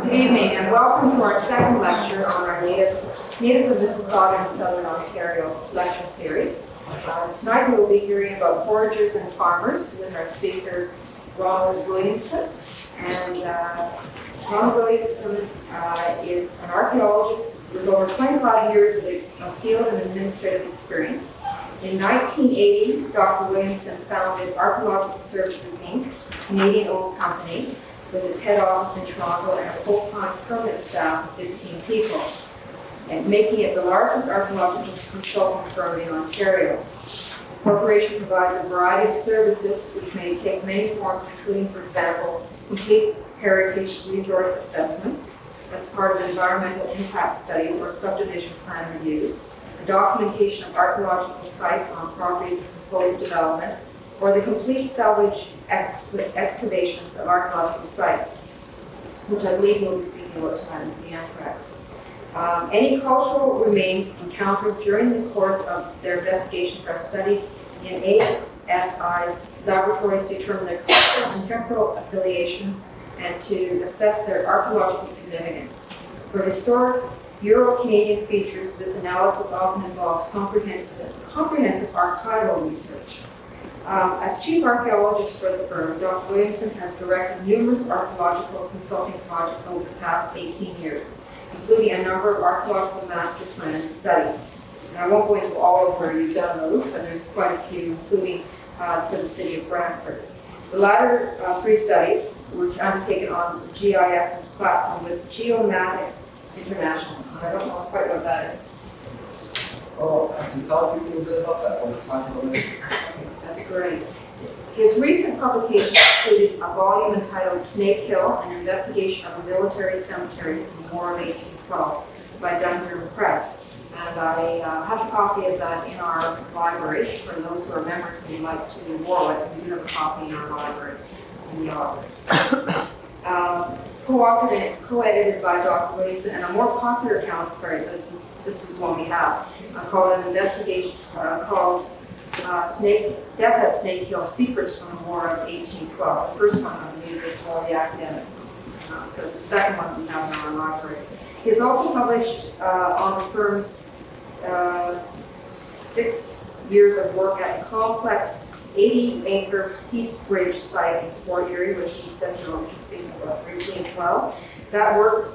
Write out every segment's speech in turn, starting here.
Good evening and welcome to our second lecture on our Natives of Mississauga and Southern Ontario lecture series. Tonight we will be hearing about foragers and farmers with our speaker Ronald Williamson. And Ronald Williamson is an archaeologist with over 25 years of field and administrative experience. In 1980, Dr. Williamson founded Archaeological Services Inc., a Canadian-owned company, with its head office in Toronto and a full-time permanent staff of 15 people, and making it the largest archaeological consulting firm in Ontario. The corporation provides a variety of services which may take many forms, including, for example, complete heritage resource assessments as part of environmental impact studies or subdivision plan reviews, the documentation of archaeological sites on properties of proposed development, or the complete salvage excavations of archaeological sites, which I believe we'll be speaking about tonight with the Anthrax. Any cultural remains encountered during the course of their investigations are studied in ASI's laboratories to determine their cultural and temporal affiliations and to assess their archaeological significance. For historic Euro-Canadian features, this analysis often involves comprehensive archival research. As chief archaeologist for the firm, Dr. Williamson has directed numerous archaeological consulting projects over the past 18 years, including a number of archaeological master plan studies. And I won't go into all of where you've done those, but there's quite a few, including for the city of Brantford. The latter three studies were undertaken on the GIS's platform with Geomatic International. I don't know quite what that is. Oh, I can tell people a bit about that when it's time for it. That's great. His recent publication included a volume entitled Snake Hill, an investigation of a military cemetery from the War of 1812 by Dungeon Press. And I have a copy of that in our library. For those who are members and would like to borrow it, we do have a copy in our library in the office. Co-authored and co-edited by Dr. Williamson, and a more popular account, this is one we have, called an investigation called Death at Snake Hill, Secrets from the War of 1812. The first one, I believe, is more the academic. So it's the second one we have in our library. He has also published on the firm's 6 years of work at the complex 80-acre Peace Bridge site in Fort Erie, which he says he'll be speaking about briefly as well. That work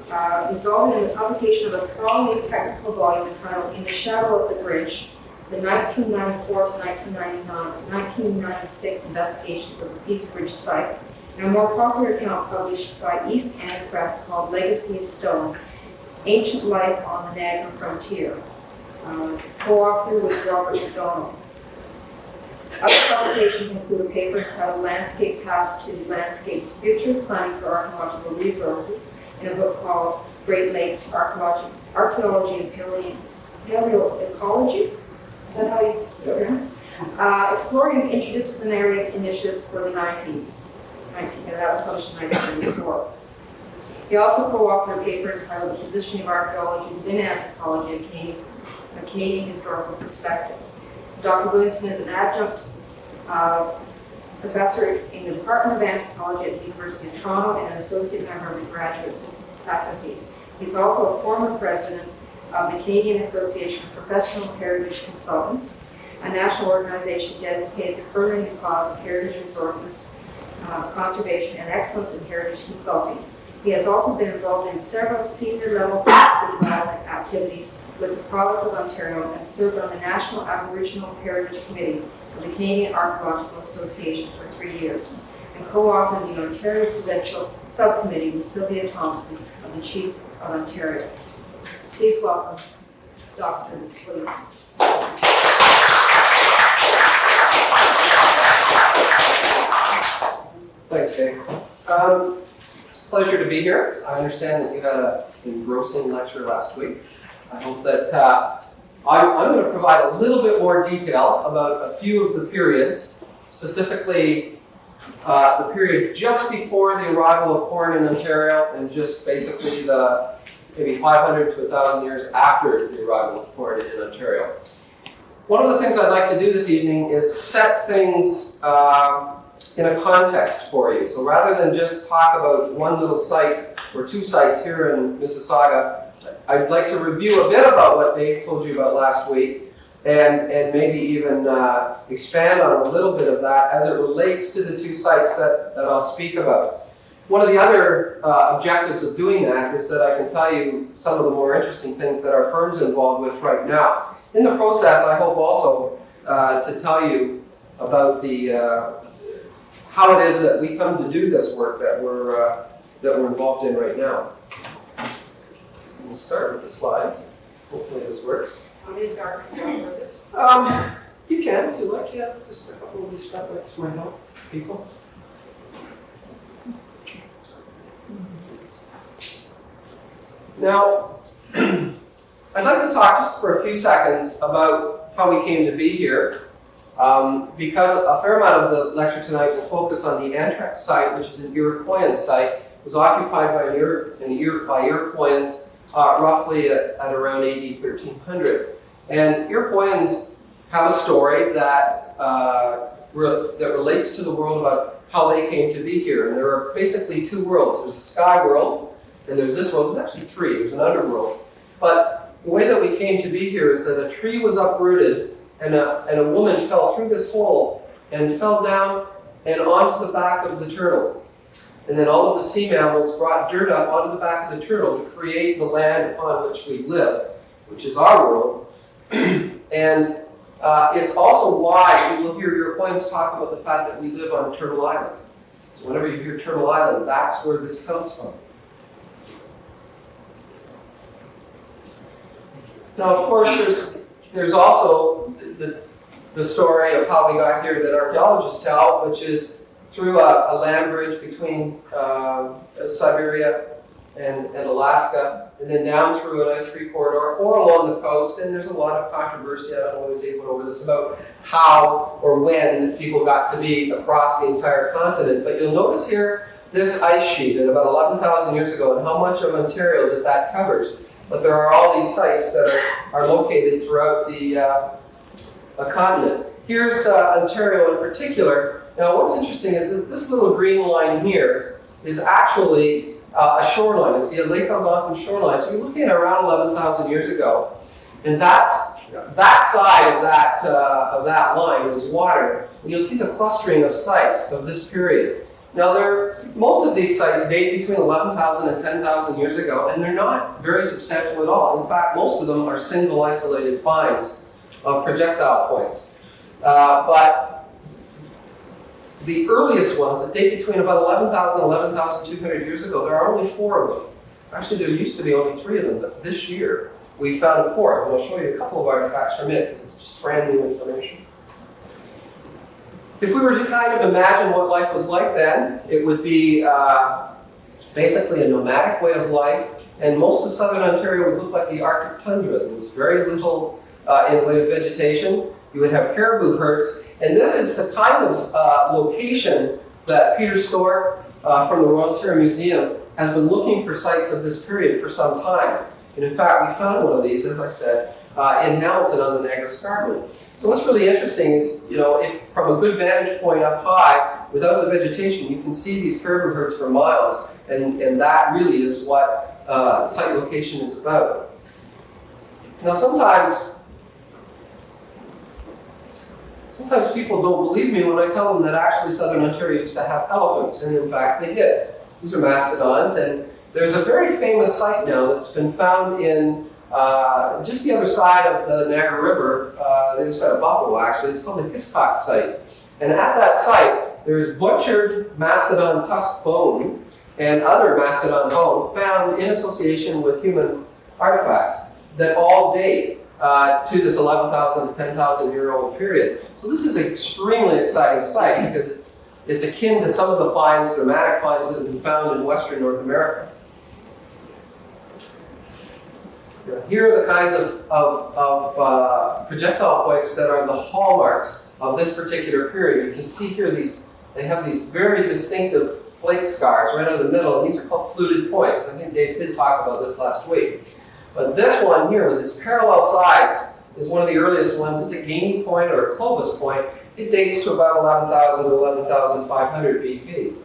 resulted in the publication of a scholarly technical volume entitled In the Shadow of the Bridge, the 1994 to 1996 investigations of the Peace Bridge site, and a more popular account published by East End Press called Legacy of Stone, Ancient Life on the Niagara Frontier. Co-author was Robert McDonald. Other publications include a paper entitled Landscape Paths to Landscape's Future, Planning for Archaeological Resources, and a book called Great Lakes Archaeology and Paleoecology. Is that how you say it? Exploring interdisciplinary initiatives for the 90s. And that was published in 1994. He also co-authored a paper entitled The Positioning of Archaeology Within Anthropology, a Canadian Historical Perspective. Dr. Williamson is an adjunct professor in the Department of Anthropology at the University of Toronto and an associate member of the graduate faculty. He's also a former president of the Canadian Association of Professional Heritage Consultants, a national organization dedicated to furthering the cause of heritage resources, conservation, and excellence in heritage consulting. He has also been involved in several senior-level development activities with the province of Ontario and served on the National Aboriginal Heritage Committee of the Canadian Archaeological Association for 3 years, and co-authored the Ontario Provincial Subcommittee with Sylvia Thompson of the Chiefs of Ontario. Please welcome Dr. Williamson. Thanks, Dave. Pleasure to be here. I understand that you had an engrossing lecture last week. I hope that I'm going to provide a little bit more detail about a few of the periods, specifically the period just before the arrival of corn in Ontario and just basically the maybe 500 to 1,000 years after the arrival of corn in Ontario. One of the things I'd like to do this evening is set things in a context for you. So rather than just talk about one little site or two sites here in Mississauga, I'd like to review a bit about what Dave told you about last week and maybe even expand on a little bit of that as it relates to the two sites that I'll speak about. One of the other objectives of doing that is that I can tell you some of the more interesting things that our firm's involved with right now. In the process, I hope also to tell you about how it is that we come to do this work that we're involved in right now. We'll start with the slides. Hopefully this works. You can, if you like. Yeah, just a couple of these spotlights might help people. Now, I'd like to talk just for a few seconds about how we came to be here, because a fair amount of the lecture tonight will focus on the Anthrax site, which is an Iroquoian site. It was occupied by Iroquoians roughly at around AD 1300. And Iroquoians have a story that relates to the world about how they came to be here. And there are basically two worlds. There's the sky world, and there's this world. There's actually three. There's an underworld. But the way that we came to be here is that a tree was uprooted, and a woman fell through this hole and fell down and onto the back of the turtle. And then all of the sea mammals brought dirt up onto the back of the turtle to create the land upon which we live, which is our world. And it's also why you will hear Iroquoians talk about the fact that we live on Turtle Island. So whenever you hear Turtle Island, that's where this comes from. Now, of course, there's also the story of how we got here that archaeologists tell, which is through a land bridge between Siberia and Alaska, and then down through an ice-free corridor or along the coast. And there's a lot of controversy, I don't know whether Dave went over this, about how or when people got to be across the entire continent. But you'll notice here this ice sheet at about 11,000 years ago and how much of Ontario that covers. But there are all these sites that are located throughout the continent. Here's Ontario in particular. Now what's interesting is that this little green line here is actually a shoreline. It's the Lake Algonquin shoreline. So you're looking at around 11,000 years ago. And that side of that line is water. And you'll see the clustering of sites of this period. Now, most of these sites date between 11,000 and 10,000 years ago, and they're not very substantial at all. In fact, most of them are single isolated finds of projectile points. But the earliest ones that date between about 11,000 and 11,200 years ago, there are only 4 of them. Actually, there used to be only 3 of them, but this year we found a 4th, and I'll show you a couple of artifacts from it because it's just brand new information. If we were to kind of imagine what life was like then, it would be basically a nomadic way of life, and most of southern Ontario would look like the Arctic tundra. There was very little in the way of vegetation. You would have caribou herds, and this is the kind of location that Peter Stork from the Royal Ontario Museum has been looking for sites of this period for some time. And in fact, we found one of these, as I said, in Hamilton on the Niagara Escarpment. So what's really interesting is, if from a good vantage point up high, without the vegetation, you can see these caribou herds for miles, and that really is what site location is about. Now sometimes people don't believe me when I tell them that actually southern Ontario used to have elephants, and in fact they did. These are mastodons, and there's a very famous site now that's been found in just the other side of the Niagara River, the other side of Buffalo actually. It's called the Hiscox site. And at that site, there's butchered mastodon tusk bone and other mastodon bone found in association with human artifacts that all date to this 11,000 to 10,000 year old period. So this is an extremely exciting site because it's akin to some of the finds, dramatic finds that have been found in Western North America. Here are the kinds of projectile points that are the hallmarks of this particular period. You can see here they have these very distinctive flake scars right in the middle, and these are called fluted points. I think Dave did talk about this last week. But this one here with its parallel sides is one of the earliest ones. It's a gaining point or a Clovis point, it dates to about 11,000 to 11,500 BP.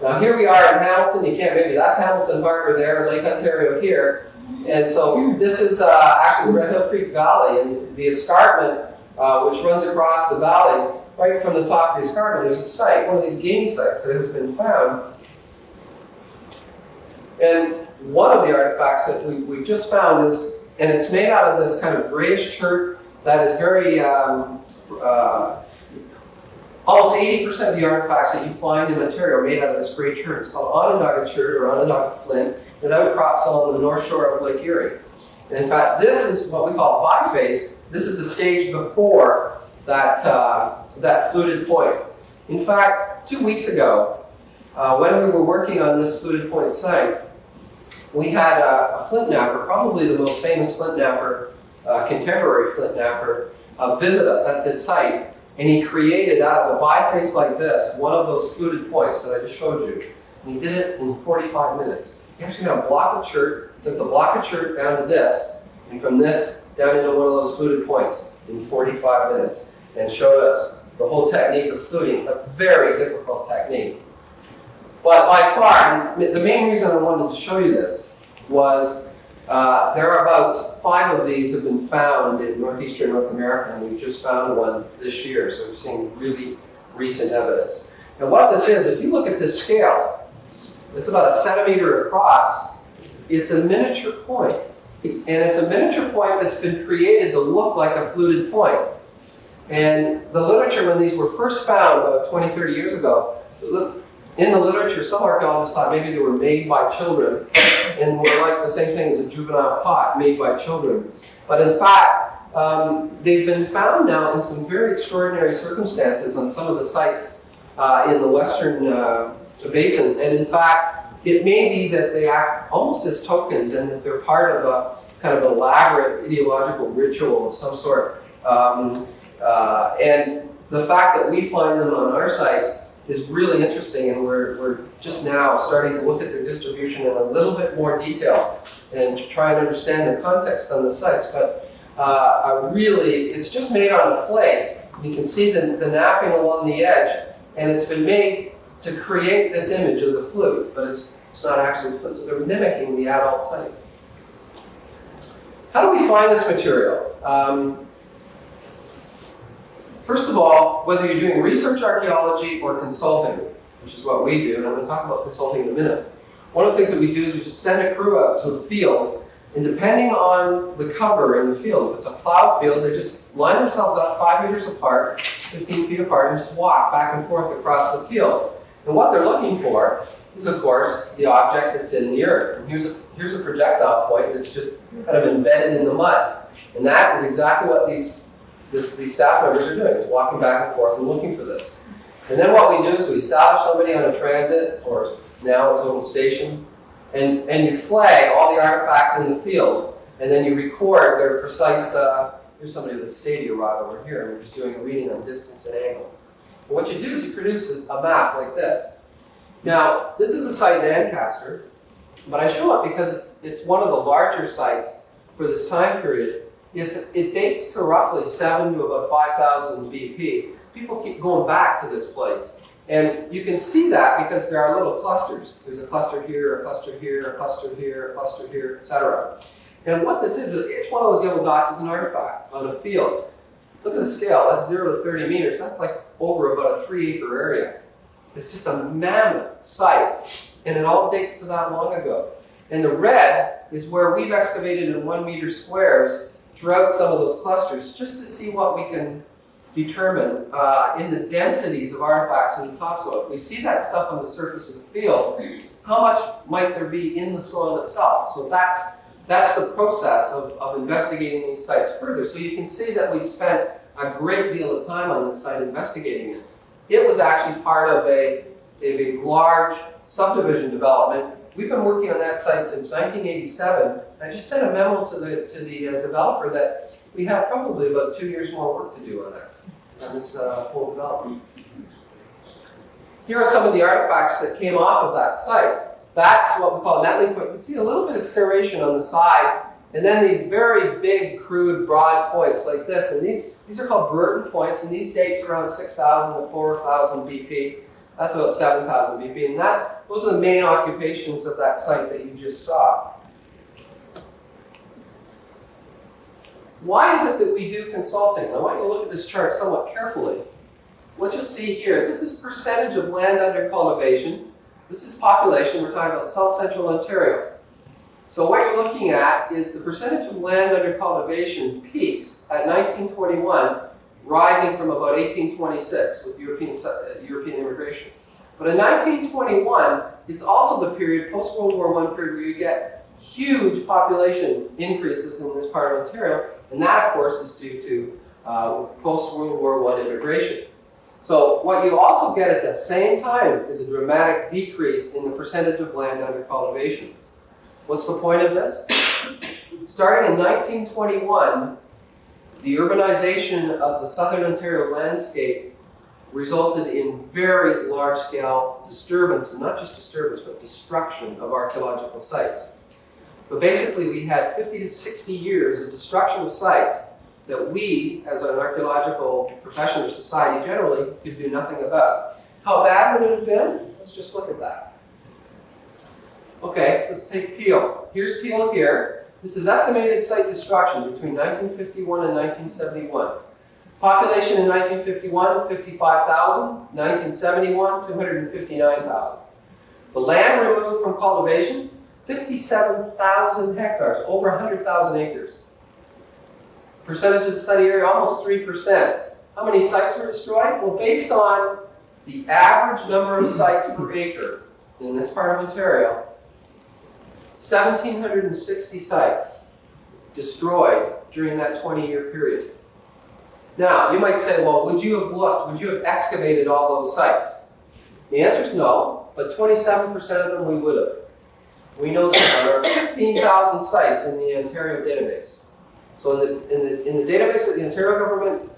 Now here we are in Hamilton. You can't, maybe that's Hamilton Harbor there, Lake Ontario here. And so this is actually the Red Hill Creek Valley, and the escarpment, which runs across the valley, right from the top of the escarpment, there's a site, one of these gamey sites that has been found. And one of the artifacts that we've just found is, and it's made out of this kind of grayish chert that is very, almost 80% of the artifacts that you find in Ontario are made out of this gray chert. It's called Onondaga chert or Onondaga flint. It outcrops on the north shore of Lake Erie. And in fact, this is what we call biface. This is the stage before that, that fluted point. In fact, 2 weeks ago, when we were working on this fluted point site, we had a flint knapper, probably the most famous flint knapper, contemporary flint knapper, visit us at this site. And he created out of a biface like this, one of those fluted points that I just showed you. And he did it in 45 minutes. He actually had a block of chert, took the block of chert down to this, and from this down into one of those fluted points in 45 minutes, and showed us the whole technique of fluting, a very difficult technique. But by far, the main reason I wanted to show you this was there are about 5 of these have been found in northeastern North America, and we've just found one this year, so we're seeing really recent evidence. And what this is, if you look at this scale, it's about 1 centimeter across. It's a miniature point, and it's a miniature point that's been created to look like a fluted point. And the literature, when these were first found about 20, 30 years ago, in the literature, some archaeologists thought maybe they were made by children and were like the same thing as a juvenile pot made by children. But in fact, they've been found now in some very extraordinary circumstances on some of the sites in the western basin. And in fact, it may be that they act almost as tokens and that they're part of a kind of elaborate ideological ritual of some sort. And the fact that we find them on our sites is really interesting, and we're just now starting to look at their distribution in a little bit more detail and to try and understand the context on the sites. But it's just made on a flake. You can see the napping along the edge, and it's been made to create this image of the flute, but it's not actually a flute, so they're mimicking the adult type. How do we find this material? First of all, whether you're doing research archaeology or consulting, which is what we do, and I'm going to talk about consulting in a minute, one of the things that we do is we just send a crew out to the field, and depending on the cover in the field, if it's a plowed field, they just line themselves up 5 meters apart, 15 feet apart, and just walk back and forth across the field. And what they're looking for is, of course, the object that's in the earth. And here's a projectile point that's just kind of embedded in the mud. And that is exactly what these staff members are doing, is walking back and forth and looking for this. And then what we do is we establish somebody on a transit, or now a total station, and you flag all the artifacts in the field, and then you record their precise, here's somebody with a stadia rod over here, and we're just doing a reading on distance and angle. And what you do is you produce a map like this. Now, this is a site in Ancaster, but I show it because it's one of the larger sites for this time period. It dates to roughly 7 to about 5,000 BP. People keep going back to this place. And you can see that because there are little clusters. There's a cluster here, a cluster here, a cluster here, a cluster here, etc. And what this is, each one of those yellow dots is an artifact on a field. Look at the scale, that's 0 to 30 meters. That's like over about a 3-acre area. It's just a mammoth site, and it all dates to that long ago. And the red is where we've excavated in 1 meter squares throughout some of those clusters, just to see what we can determine in the densities of artifacts in the topsoil. If we see that stuff on the surface of the field, how much might there be in the soil itself? So that's the process of investigating these sites further. So you can see that we've spent a great deal of time on this site investigating it. It was actually part of a large subdivision development. We've been working on that site since 1987. I just sent a memo to the developer that we have probably about 2 years more work to do on this whole development. Here are some of the artifacts that came off of that site. That's what we call a nettling point. You see a little bit of serration on the side And then these very big, crude, broad points like this. And these are called Burton points, and these date to around 6,000 to 4,000 BP. That's about 7,000 BP. And those are the main occupations of that site that you just saw. Why is it that we do consulting? I want you to look at this chart somewhat carefully. What you'll see here, this is percentage of land under cultivation. This is population. We're talking about South Central Ontario. So what you're looking at is the percentage of land under cultivation peaks at 1921, rising from about 1826 with European immigration. But in 1921, it's also the period, post-World War I period, where you get huge population increases in this part of Ontario, and that, of course, is due to post-World War I immigration. So what you also get at the same time is a dramatic decrease in the percentage of land under cultivation. What's the point of this? Starting in 1921, the urbanization of the southern Ontario landscape resulted in very large-scale disturbance, and not just disturbance, but destruction of archaeological sites. So basically, we had 50 to 60 years of destruction of sites that we, as an archaeological profession or society generally, could do nothing about. How bad would it have been? Let's just look at that. Okay, let's take Peel. Here's Peel here. This is estimated site destruction between 1951 and 1971. Population in 1951, 55,000. 1971, 259,000. The land removed from cultivation, 57,000 hectares, over 100,000 acres. Percentage of the study area, almost 3%. How many sites were destroyed? Well, based on the average number of sites per acre in this part of Ontario, 1,760 sites destroyed during that 20-year period. Now, you might say, well, would you have excavated all those sites? The answer is no, but 27% of them we would have. We know that there are 15,000 sites in the Ontario database. So in the database that the Ontario government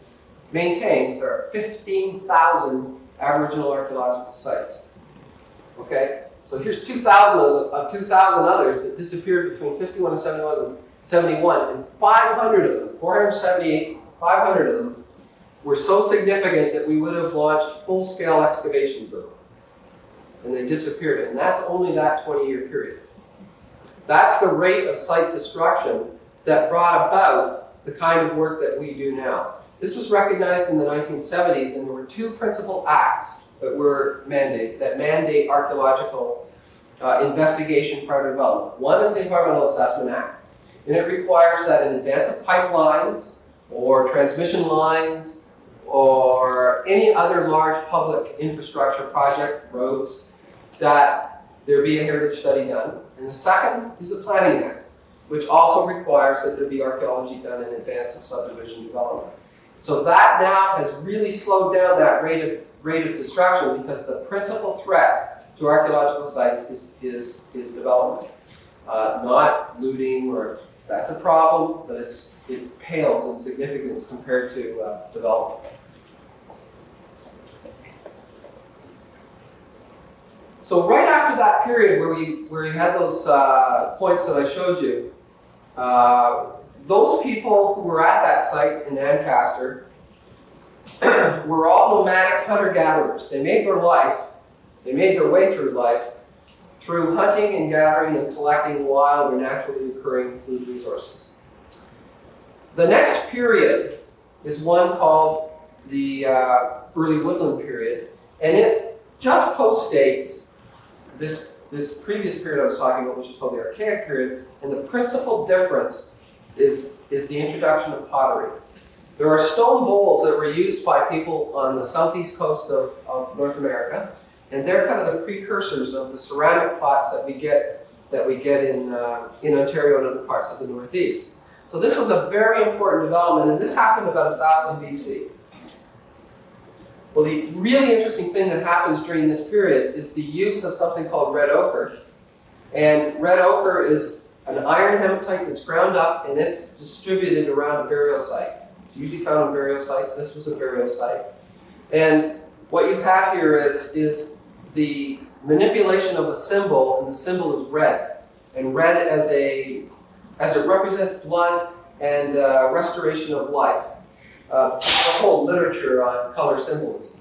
maintains, there are 15,000 Aboriginal archaeological sites. Okay? So here's 2,000 of 2,000 others that disappeared between 51 and 71, and 500 of them, 478, 500 of them, were so significant that we would have launched full-scale excavations of them. And they disappeared, and that's only that 20-year period. That's the rate of site destruction that brought about the kind of work that we do now. This was recognized in the 1970s, and there were two principal acts that mandate archaeological investigation prior to development. One is the Environmental Assessment Act, and it requires that in advance of pipelines or transmission lines or any other large public infrastructure project, roads, that there be a heritage study done. And the second is the Planning Act, which also requires that there be archaeology done in advance of subdivision development. So that now has really slowed down that rate of destruction, because the principal threat to archaeological sites is development, not looting, or that's a problem, but it pales in significance compared to development. So right after that period where you had those points that I showed you, those people who were at that site in Ancaster were all nomadic hunter-gatherers. They made their way through life through hunting and gathering and collecting wild or naturally occurring food resources. The next period is one called the early Woodland period, and it just postdates this previous period I was talking about, which is called the Archaic period, and the principal difference is the introduction of pottery. There are stone bowls that were used by people on the southeast coast of North America, and they're kind of the precursors of the ceramic pots that we get in Ontario and other parts of the Northeast. So this was a very important development, and this happened about 1000 BC. Well, the really interesting thing that happens during this period is the use of something called red ochre. And red ochre is an iron hematite that's ground up, and it's distributed around a burial site. It's usually found on burial sites. This was a burial site. And what you have here is the manipulation of a symbol, and the symbol is red. And red as as it represents blood and restoration of life. A whole literature on color symbolism.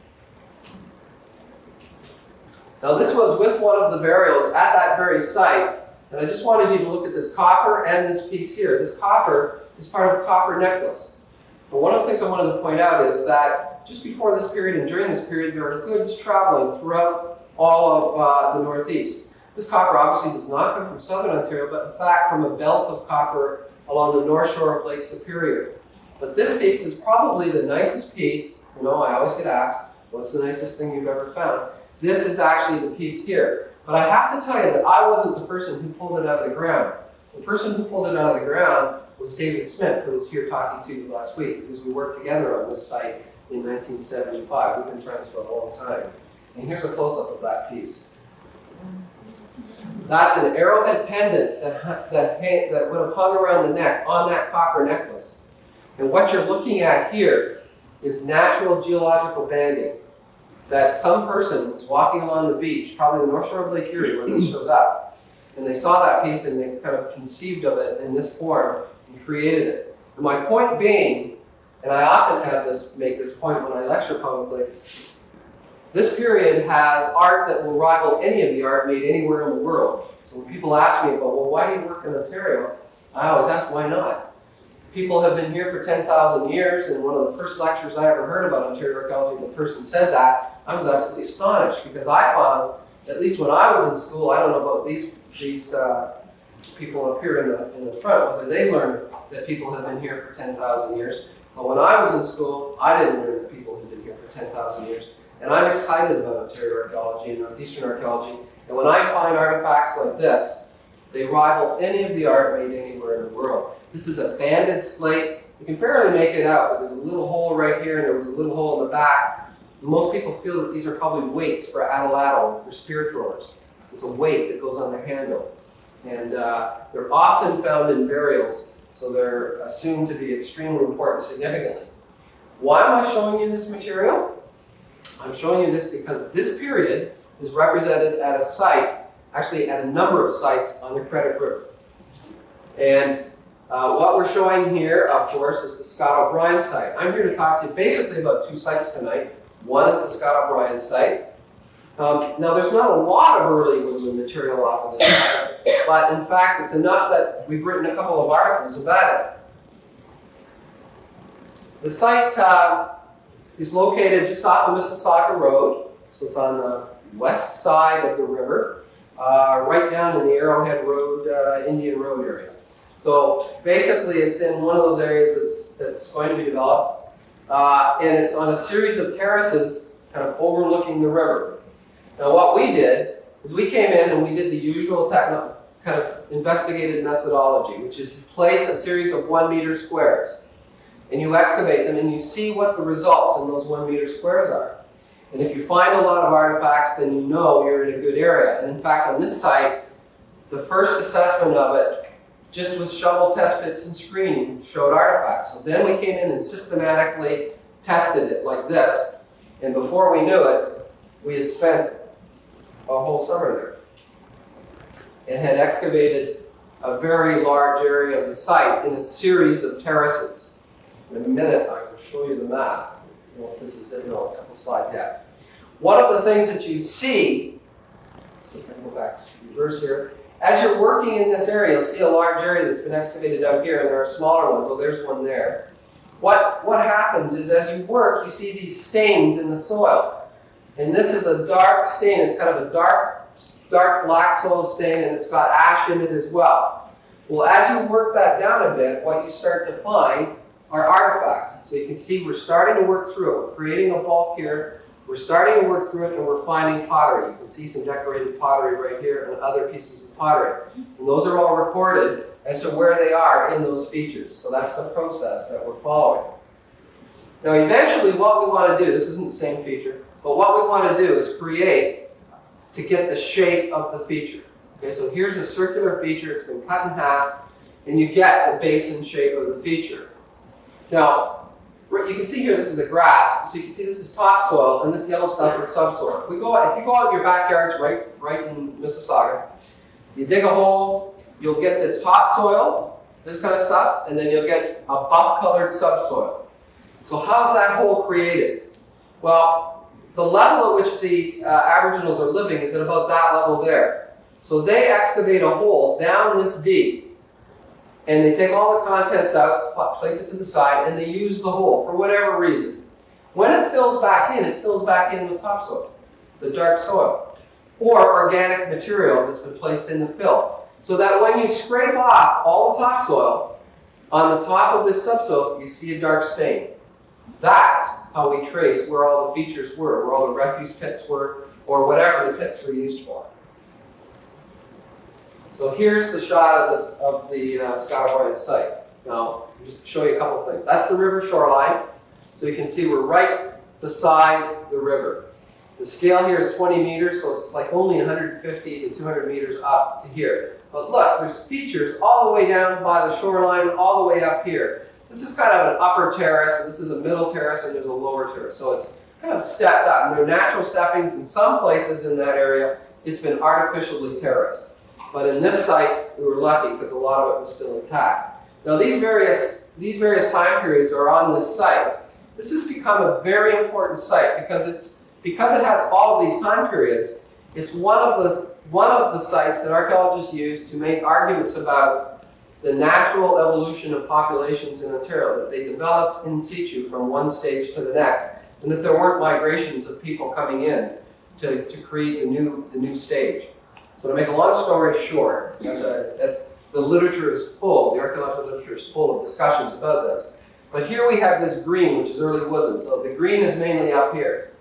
Now this was with one of the burials at that very site, and I just wanted you to look at this copper and this piece here. This copper is part of a copper necklace. But one of the things I wanted to point out is that just before this period and during this period, there are goods traveling throughout all of the Northeast. This copper obviously does not come from southern Ontario, but in fact from a belt of copper along the north shore of Lake Superior. But this piece is probably the nicest piece. You know, I always get asked, what's the nicest thing you've ever found? This is actually the piece here. But I have to tell you that I wasn't the person who pulled it out of the ground. The person who pulled it out of the ground was David Smith, who was here talking to you last week, because we worked together on this site in 1975. We've been friends for a long time. And here's a close-up of that piece. That's an arrowhead pendant that would have hung around the neck on that copper necklace. And what you're looking at here is natural geological banding. That some person was walking along the beach, probably the north shore of Lake Erie, where this shows up, and they saw that piece and they kind of conceived of it in this form and created it. And my point being, and I often have make this point when I lecture publicly, this period has art that will rival any of the art made anywhere in the world. So when people ask me about, well, why do you work in Ontario? I always ask, why not? People have been here for 10,000 years, and one of the first lectures I ever heard about Ontario archaeology, the person said that, I was absolutely astonished, because I found, at least when I was in school, I don't know about these people up here in the front, whether they learned that people have been here for 10,000 years. But when I was in school, I didn't learn that people had been here for 10,000 years. And I'm excited about Ontario archaeology and Northeastern archaeology. And when I find artifacts like this, they rival any of the art made anywhere in the world. This is a banded slate. You can barely make it out, but there's a little hole right here, and there was a little hole in the back. Most people feel that these are probably weights for atlatl, for spear throwers. It's a weight that goes on the handle. And they're often found in burials, so they're assumed to be extremely important significantly. Why am I showing you this material? I'm showing you this because this period is represented at a site, actually at a number of sites on the Credit River. And what we're showing here, of course, is the Scott OBrien site. I'm here to talk to you basically about two sites tonight. One is the Scott OBrien site. Now, there's not a lot of early woodland material off of this site, but in fact, it's enough that we've written a couple of articles about it. The site is located just off the Mississauga Road, so it's on the west side of the river, right down in the Arrowhead Road, Indian Road area. So basically, it's in one of those areas that's going to be developed, and it's on a series of terraces kind of overlooking the river. Now what we did is we came in and we did the usual kind of investigative methodology, which is to place a series of 1 meter squares. And you excavate them and you see what the results in those 1 meter squares are. And if you find a lot of artifacts, then you know you're in a good area. And in fact, on this site, the first assessment of it, just with shovel test pits and screening, showed artifacts. So then we came in and systematically tested it like this. And before we knew it, we had spent a whole summer there and had excavated a very large area of the site in a series of terraces. In a minute, I will show you the map. I don't know if this is it. No, a couple slides yet. One of the things that you see, so if I can go back to reverse here, as you're working in this area, you'll see a large area that's been excavated out here, and there are smaller ones. Oh, there's one there. What happens is as you work, you see these stains in the soil. And this is a dark stain. It's kind of a dark black soil stain, and it's got ash in it as well. Well, as you work that down a bit, what you start to find are artifacts. So you can see we're starting to work through it. We're creating a bulk here. We're starting to work through it, and we're finding pottery. You can see some decorated pottery right here and other pieces of pottery. And those are all recorded as to where they are in those features. So that's the process that we're following. Now, eventually, what we want to do, this isn't the same feature, but what we want to do is create to get the shape of the feature. Okay, so here's a circular feature. It's been cut in half, and you get the basin shape of the feature. Now, you can see here this is a grass. So you can see this is topsoil, and this yellow stuff is subsoil. If you go out in your backyards right in Mississauga, you dig a hole, you'll get this topsoil, this kind of stuff, and then you'll get a buff-colored subsoil. So how's that hole created? Well, the level at which the Aboriginals are living is at about that level there. So they excavate a hole down this deep, and they take all the contents out, place it to the side, and they use the hole for whatever reason. When it fills back in with topsoil, the dark soil, or organic material that's been placed in the fill. So that when you scrape off all the topsoil, on the top of this subsoil, you see a dark stain. That's how we trace where all the features were, where all the refuse pits were, or whatever the pits were used for. So here's the shot of the Skyward Site. Now, just to show you a couple of things. That's the river shoreline. So you can see we're right beside the river. The scale here is 20 meters, so it's like only 150 to 200 meters up to here. But look, there's features all the way down by the shoreline, all the way up here. This is kind of an upper terrace, and this is a middle terrace, and there's a lower terrace. So it's kind of stepped up. And there are natural steppings in some places in that area. It's been artificially terraced. But in this site, we were lucky because a lot of it was still intact. Now these various time periods are on this site. This has become a very important site because it has all of these time periods. It's one of the sites that archaeologists use to make arguments about the natural evolution of populations in Ontario, that they developed in situ from one stage to the next, and that there weren't migrations of people coming in to create the new stage. So to make a long story short, the literature is full, the archaeological literature is full of discussions about this. But here we have this green, which is early woodland. So the green is mainly up here.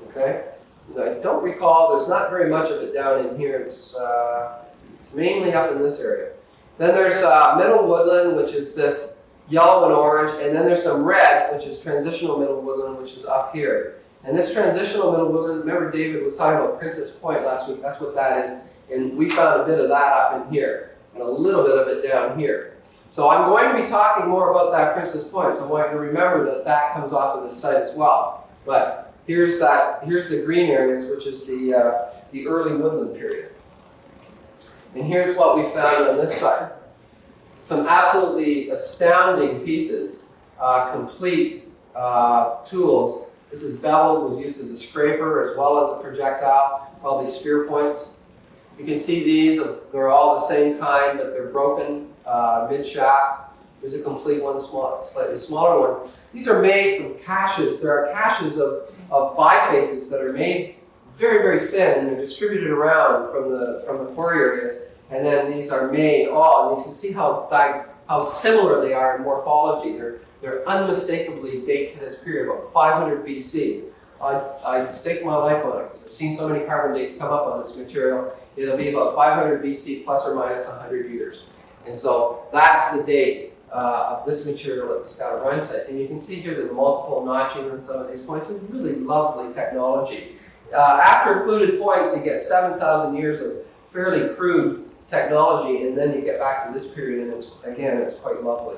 Okay? And I don't recall, there's not very much of it down in here. It's mainly up in this area. Then there's middle woodland, which is this yellow and orange. And then there's some red, which is transitional middle woodland, which is up here. And this transitional middle woodland, remember David was talking about Princess Point last week, that's what that is. And we found a bit of that up in here, and a little bit of it down here. So I'm going to be talking more about that Princess Point, so I want you to remember that that comes off of this site as well. But here's the green areas, which is the early woodland period. And here's what we found on this site. Some absolutely astounding pieces, complete tools. This is beveled, was used as a scraper as well as a projectile, probably spear points. You can see these, they're all the same kind, but they're broken mid-shaft. There's a complete one, slightly smaller one. These are made from caches. There are caches of bifaces that are made very, very thin, and they're distributed around from the quarry areas. And then these are made all, and you can see how similar they are in morphology. They're unmistakably date to this period, about 500 BC. I'd stake my life on it because I've seen so many carbon dates come up on this material. It'll be about 500 BC plus or minus 100 years. And so that's the date of this material at the Skyward Site. And you can see here the multiple notching on some of these points. It's really lovely technology. After fluted points, you get 7,000 years of fairly crude technology, and then you get back to this period, and it's quite lovely.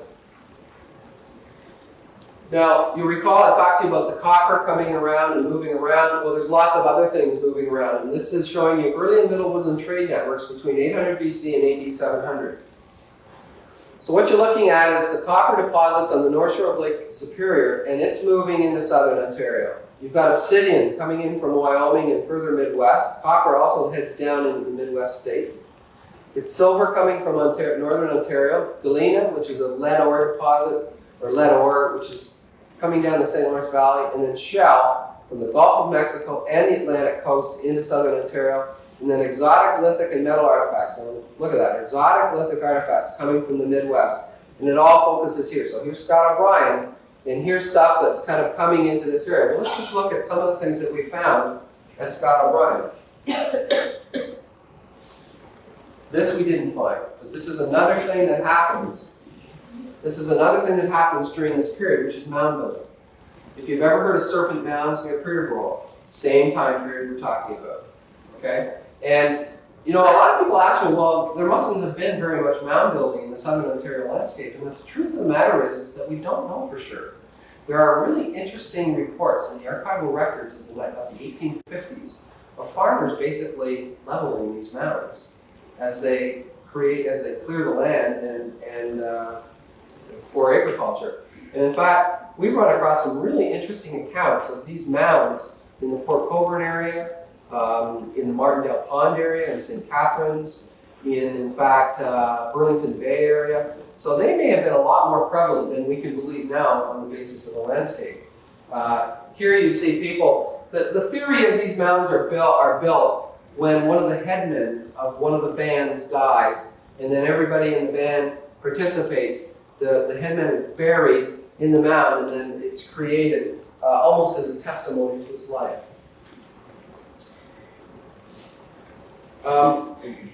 Now, you recall I talked to you about the copper coming around and moving around. Well, there's lots of other things moving around, and this is showing you early and middle woodland trade networks between 800 BC and AD 700. So what you're looking at is the copper deposits on the north shore of Lake Superior, and it's moving into southern Ontario. You've got obsidian coming in from Wyoming and further Midwest. Copper also heads down into the Midwest states. It's silver coming from northern Ontario. Galena, which is a lead ore deposit, or lead ore, which is coming down the St. Lawrence Valley, and then shell from the Gulf of Mexico and the Atlantic coast into southern Ontario, and then exotic lithic and metal artifacts. Now look at that, exotic lithic artifacts coming from the Midwest, and it all focuses here. So here's Scott O'Brien, and here's stuff that's kind of coming into this area. Well, let's just look at some of the things that we found at Scott O'Brien. This we didn't find, but this is another thing that happens. This is another thing that happens during this period, which is mound building. If you've ever heard of serpent mounds near Peterborough, same time period we're talking about. Okay? And you know, a lot of people ask me, well, there mustn't have been very much mound building in the southern Ontario landscape. And the truth of the matter is that we don't know for sure. There are really interesting reports in the archival records of the 1850s of farmers basically leveling these mounds as they create, as they clear the land and for agriculture. And in fact, we've run across some really interesting accounts of these mounds in the Port Colborne area, in the Martindale Pond area, in St. Catharines, in fact, Burlington Bay area. So they may have been a lot more prevalent than we can believe now on the basis of the landscape. Here you see people, the theory is these mounds are built when one of the headmen of one of the bands dies, and then everybody in the band participates. The headman is buried in the mound, and then it's created almost as a testimony to his life.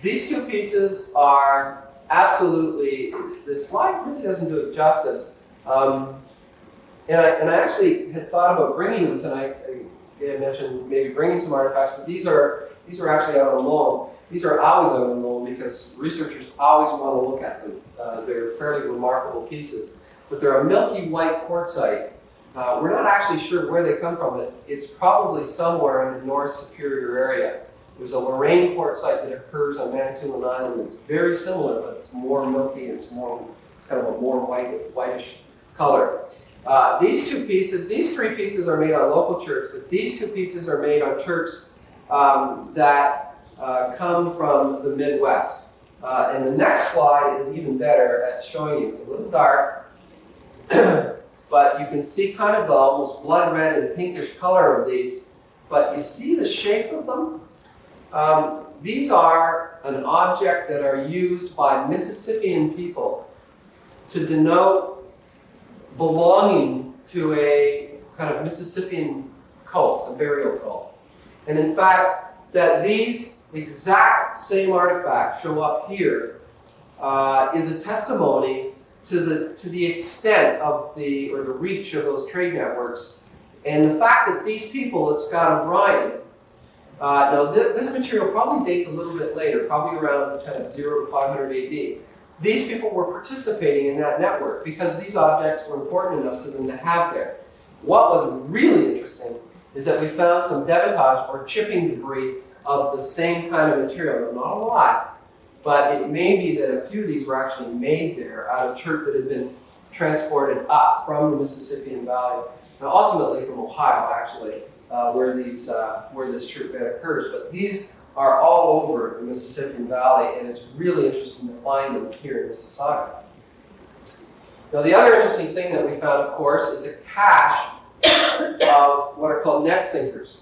These two pieces are absolutely, the slide really doesn't do it justice. And I actually had thought about bringing them tonight. I mentioned maybe bringing some artifacts, but these are actually out on loan. These are always out on loan because researchers always want to look at them. They're fairly remarkable pieces. But they're a milky white quartzite. We're not actually sure where they come from. It's probably somewhere in the North Superior area. There's a Lorraine quartzite that occurs on Manitoulin Island. It's very similar, but it's more milky. It's kind of a more whitish color. These two pieces, these three pieces are made on local church, but these two pieces are made on church that come from the Midwest. And the next slide is even better at showing you. It's a little dark, but you can see kind of the almost blood red and pinkish color of these. But you see the shape of them? These are an object that are used by Mississippian people to denote belonging to a kind of Mississippian cult, a burial cult. And in fact, that these exact same artifacts show up here is a testimony to the extent of the reach of those trade networks. And the fact that these people at OBrien, now this material probably dates a little bit later, probably around kind of 0 to 500 AD. These people were participating in that network because these objects were important enough to them to have there. What was really interesting is that we found some debitage or chipping debris of the same kind of material. Not a lot, but it may be that a few of these were actually made there out of chert that had been transported up from the Mississippian Valley. Now ultimately from Ohio, actually, where this chert bed occurs. But these are all over the Mississippian Valley, and it's really interesting to find them here in Mississauga. Now, the other interesting thing that we found, of course, is a cache of what are called net sinkers.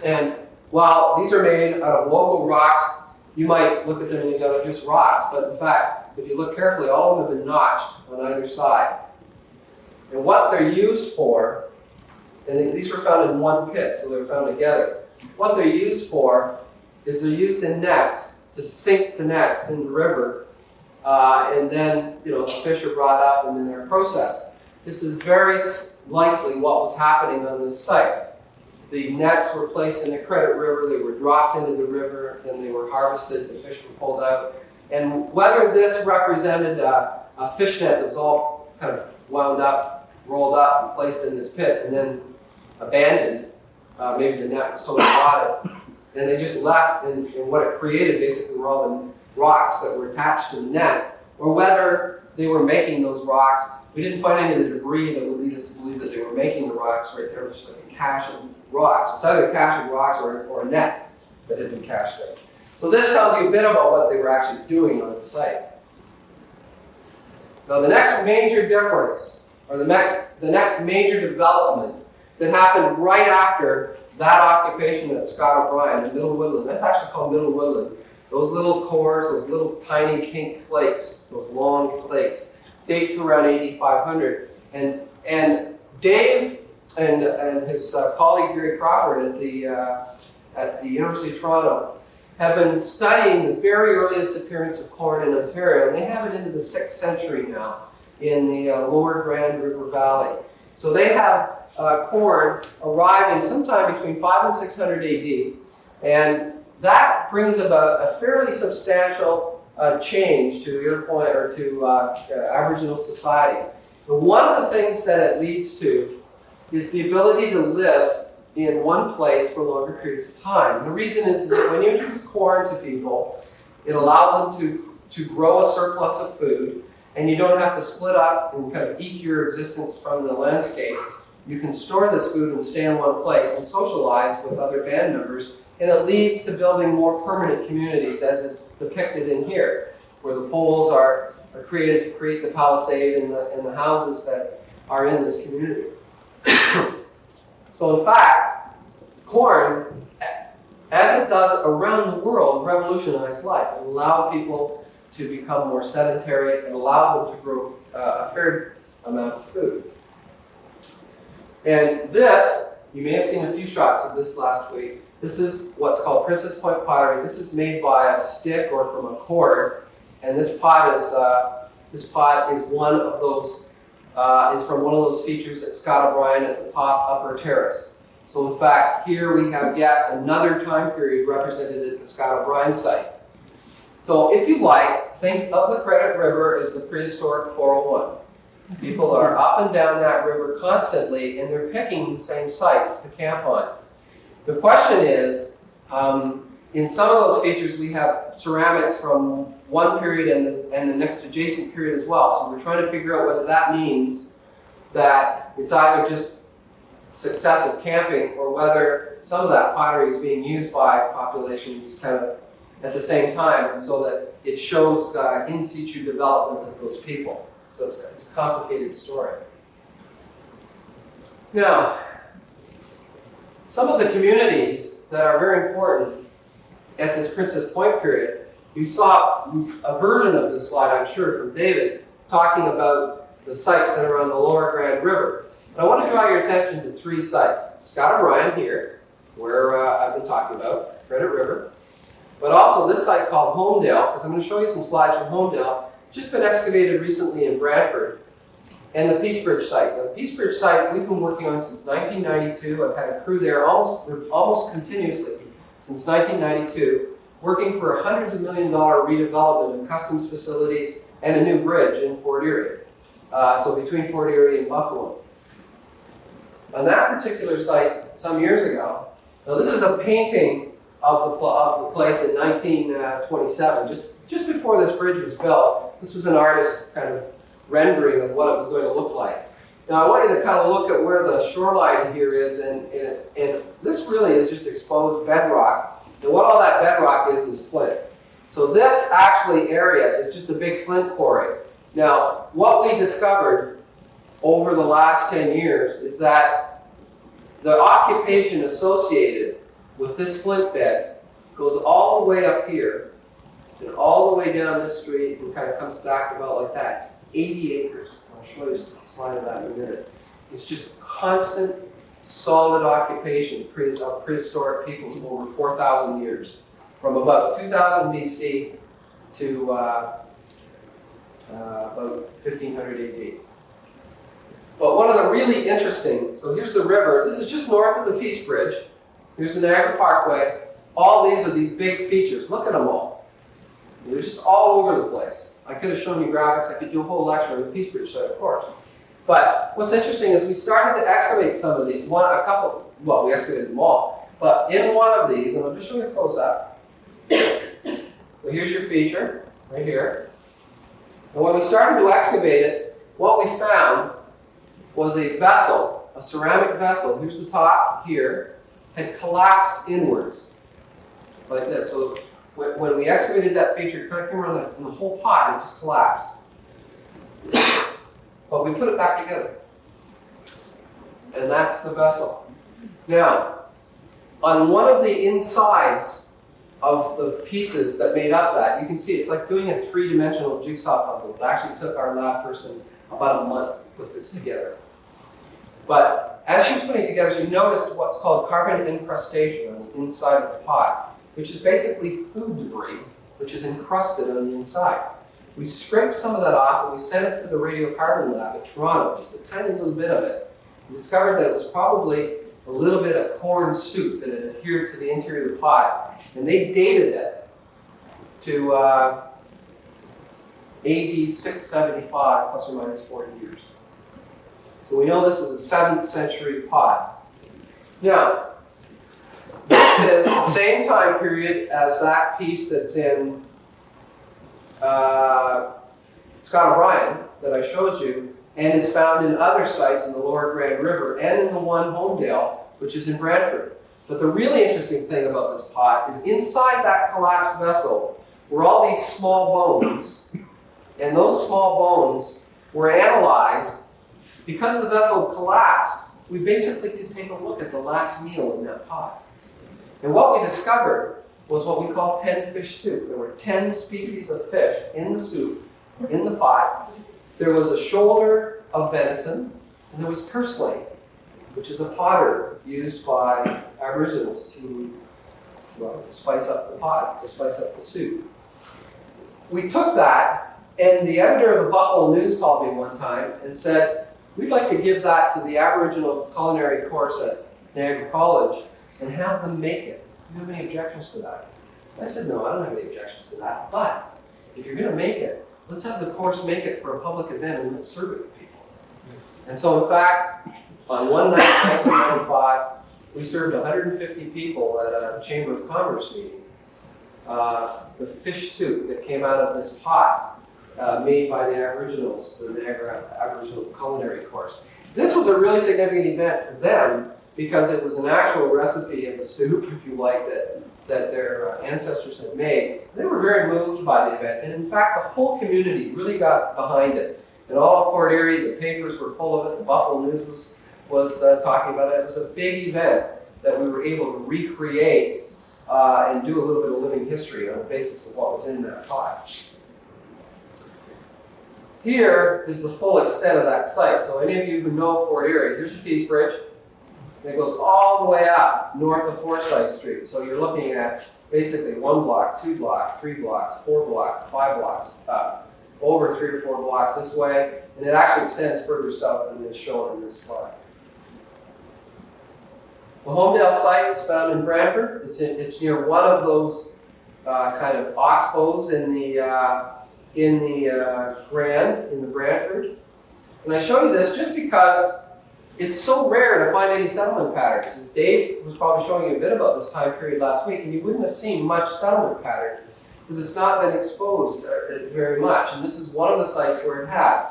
And while these are made out of local rocks, you might look at them and you go, they're just rocks. But in fact, if you look carefully, all of them have been notched on either side. And what they're used for, and these were found in one pit, so they were found together. What they're used for is they're used in nets to sink the nets in the river, and then the fish are brought up and then they're processed. This is very likely what was happening on this site. The nets were placed in the Credit River, they were dropped into the river, then they were harvested, the fish were pulled out. And whether this represented a fish net that was all kind of wound up, rolled up, and placed in this pit, and then abandoned, maybe the net was totally rotted, and they just left, and what it created basically were all the rocks that were attached to the net, or whether they were making those rocks. We didn't find any of the debris that would lead us to believe that they were making the rocks right there. It was just like a cache of rocks. It's either a cache of rocks or a net that had been cached there. So this tells you a bit about what they were actually doing on the site. Now the next major difference, or the next major development that happened right after that occupation at OBrien, the Middle Woodland, that's actually called Middle Woodland. Those little cores, those little tiny pink flakes, those long flakes, date to around AD 500. And Dave and his colleague Gary Crawford at the University of Toronto have been studying the very earliest appearance of corn in Ontario, and they have it into the 6th century now in the Lower Grand River Valley. So they have corn arriving sometime between 500 and 600 AD, and that brings about a fairly substantial change to Iroquois or to Aboriginal society. But one of the things that it leads to is the ability to live in one place for longer periods of time. And the reason is that when you introduce corn to people, it allows them to to grow a surplus of food, and you don't have to split up and kind of eke your existence from the landscape. You can store this food and stay in one place and socialize with other band members, and it leads to building more permanent communities, as is depicted in here, where the poles are created to create the palisade and the houses that are in this community. So in fact, corn, as it does around the world, revolutionized life and allowed people to become more sedentary and allowed them to grow a fair amount of food. And this, you may have seen a few shots of this last week. This is what's called Princess Point pottery. This is made by a stick or from a cord, and this pot is one of those. Is from one of those features at OBrien at the top upper terrace. So in fact, here we have yet another time period represented at the OBrien site. So if you like, think of the Credit River as the prehistoric 401. People are up and down that river constantly, and they're picking the same sites to camp on. The question is, in some of those features we have ceramics from one period and the next adjacent period as well. So we're trying to figure out whether that means that it's either just successive camping or whether some of that pottery is being used by populations kind of at the same time, and so that it shows in situ development of those people. So it's a complicated story. Now, some of the communities that are very important at this Princess Point period, you saw a version of this slide, I'm sure, from David, talking about the sites that are on the Lower Grand River. And I want to draw your attention to three sites. OBrien here, where I've been talking about, Credit River, but also this site called Homedale, because I'm going to show you some slides from Homedale, just been excavated recently in Brantford, and the Peace Bridge site. Now, the Peace Bridge site we've been working on since 1992. I've had a crew there almost continuously since 1992, working for a hundreds of $1 million redevelopment of customs facilities and a new bridge in Fort Erie. So between Fort Erie and Buffalo. On that particular site, some years ago, now this is a painting of the place in 1927, just before this bridge was built. This was an artist's kind of rendering of what it was going to look like. Now I want you to kind of look at where the shoreline here is, and this really is just exposed bedrock. And what all that bedrock is flint. So this actually area is just a big flint quarry. Now, what we discovered over the last 10 years is that the occupation associated with this flint bed goes all the way up here and all the way down this street and kind of comes back about like that. 80 acres. I'll show you a slide of that in a minute. It's just constant, solid occupation of prehistoric peoples over 4,000 years, from about 2000 BC to about 1500 AD. But one of the really interesting, so here's the river. This is just north of the Peace Bridge. Here's the Niagara Parkway. All these are these big features. Look at them all. They're just all over the place. I could have shown you graphics. I could do a whole lecture on the Peace Bridge site, of course. But what's interesting is we started to excavate some of these. We excavated them all. But in one of these, and I'll just show you a close-up. So here's your feature, right here. And when we started to excavate it, what we found was a vessel, a ceramic vessel. Here's the top here, had collapsed inwards, like this. So when we excavated that feature, it kind of came around and the whole pot, it just collapsed. But we put it back together. And that's the vessel. Now, on one of the insides of the pieces that made up that, you can see it's like doing a three-dimensional jigsaw puzzle. It actually took our lab person about a month to put this together. But as she was putting it together, she noticed what's called carbon encrustation on the inside of the pot, which is basically food debris, which is encrusted on the inside. We scraped some of that off and we sent it to the radiocarbon lab at Toronto, just a tiny little bit of it. We discovered that it was probably a little bit of corn soup that had adhered to the interior of the pot. And they dated it to AD 675, plus or minus 40 years. So we know this is a 7th century pot. Now, this is the same time period as that piece that's in Scott O'Brien that I showed you, and it's found in other sites in the Lower Grand River and in the one Homedale, which is in Brantford. But the really interesting thing about this pot is inside that collapsed vessel were all these small bones. And those small bones were analyzed. Because the vessel collapsed, we basically could take a look at the last meal in that pot. And what we discovered was what we call 10 fish soup. There were 10 species of fish in the soup, in the pot. There was a shoulder of venison, and there was purslane, which is a pottery used by Aboriginals to, well, to spice up the pot, to spice up the soup. We took that, and the editor of the Buffalo News called me one time and said, we'd like to give that to the Aboriginal culinary course at Niagara College and have them make it. Do you have any objections to that? I said, no, I don't have any objections to that, but if you're going to make it, let's have the course make it for a public event and let's serve it to people. And so in fact, on one night in 1995, we served 150 people at a Chamber of Commerce meeting. The fish soup that came out of this pot made by the Aboriginals, the Niagara Aboriginal Culinary Course. This was a really significant event for them because it was an actual recipe of the soup, if you like, that their ancestors had made. They were very moved by the event, and in fact, the whole community really got behind it. In all of Port Erie, the papers were full of it. The Buffalo News was talking about it. It was a big event that we were able to recreate and do a little bit of living history on the basis of what was in that pot. Here is the full extent of that site. So any of you who know Fort Erie, here's the Peace Bridge. And it goes all the way up north of Forsyth Street. So you're looking at basically 1 block, 2 blocks, 3 blocks, 4 blocks, 5 blocks up, over 3 or 4 blocks this way, and it actually extends further south than is shown in this slide. The Homedale site is found in Brantford. It's near one of those kind of oxbows in the Grand, in the Brantford. And I show you this just because it's so rare to find any settlement patterns. As Dave was probably showing you a bit about this time period last week, and you wouldn't have seen much settlement pattern because it's not been exposed very much. And this is one of the sites where it has.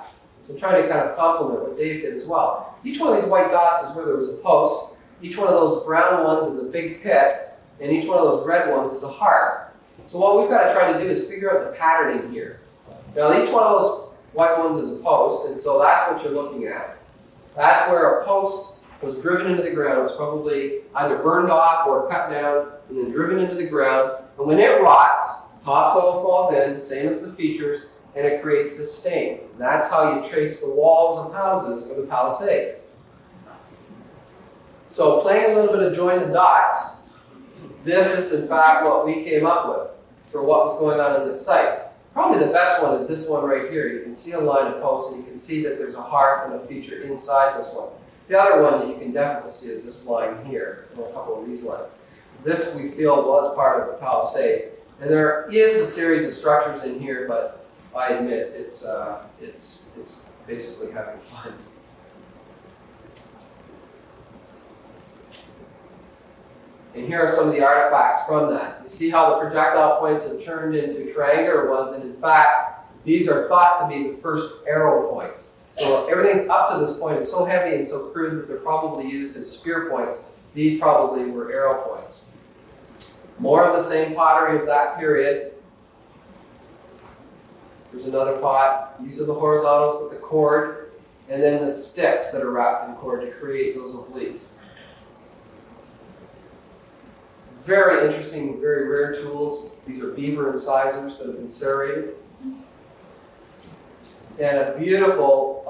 So I'm trying to kind of complement what Dave did as well. Each one of these white dots is where there was a post. Each one of those brown ones is a big pit, and each one of those red ones is a heart. So what we've got to try to do is figure out the patterning here. Now each one of those white ones is a post, and so that's what you're looking at. That's where a post was driven into the ground. It was probably either burned off or cut down and then driven into the ground. And when it rots, topsoil falls in, same as the features, and it creates this stain. And that's how you trace the walls of houses of the palisade. So playing a little bit of join the dots, this is in fact what we came up with for what was going on in this site. Probably the best one is this one right here. You can see a line of posts, and you can see that there's a heart and a feature inside this one. The other one that you can definitely see is this line here, and a couple of these lines. This we feel was part of the palisade. And there is a series of structures in here, but I admit it's basically having fun. And here are some of the artifacts from that. You see how the projectile points have turned into triangular ones, and in fact, these are thought to be the first arrow points. So everything up to this point is so heavy and so crude that they're probably used as spear points. These probably were arrow points. More of the same pottery of that period. There's another pot. Use of the horizontals with the cord, and then the sticks that are wrapped in cord to create those obliques. Very interesting, very rare tools. These are beaver incisors that have been serrated. And a beautiful